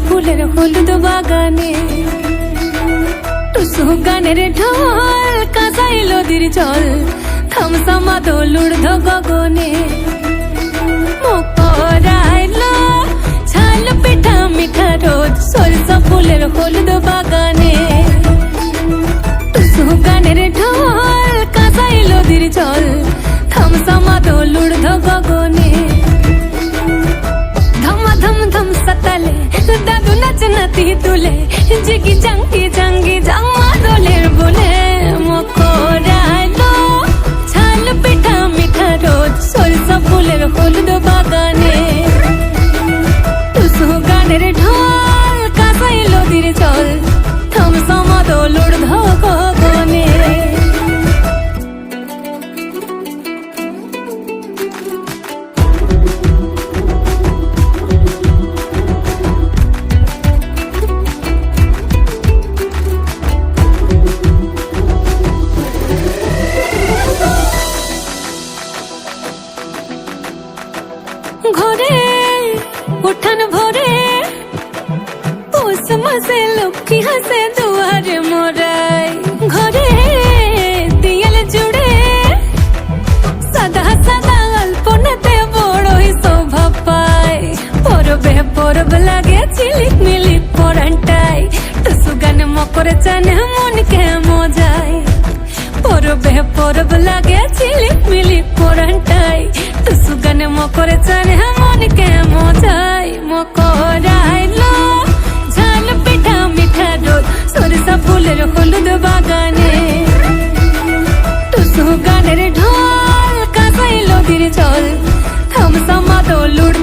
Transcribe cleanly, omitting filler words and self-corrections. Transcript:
ফুলের হলুদ বাগানে টুসু গানের ঢোল কাঁসাই নদীর জল থামসামা দোলুর গগনে মকরাইলো ঝাল পিঠা মিঠা রোদ সরষা ফুলের হলুদ বাগানে টুসু গানের ঢোল কাঁসাই নদীর জল থামসামা দোলুর গগনে ধম ধম সতালে দাদু নাচ নাতি তুলে জিগি জাঙ্গি জাঙ্গি জামা দোলের বলে মকরাইলো ঝাল পিঠা মিঠা রোদ সরষা ফুলের হলুদ বাগানে টুসু গানের ঢোল কাঁসাই নদীর জল থামসামা দোলুর গগনে ঘরে উঠান ভরে পৌষ মাসে লক্ষ্মী হাসে দুয়ারে মোরাই ঘরে দিয়াল জুড়ে সাদা সাদা অল্পনাতে বড়ই শোভা পায় পরবে পরব লাগে ঝিলিক মিলিক পরান্টাই টুসু গান মকর চান মনকে মজায় পরবে পরব লাগে ঝিলিক মিলিক পরান্টাই টুসু গান মকর চান মনকে মজায় মকরাইলো ঝাল পিঠা মিঠা রোদ সরষা ফুলের হলুদ বাগানে টুসু গানের ঢোল কাঁসাই নদীর জল থামসামা দোলুর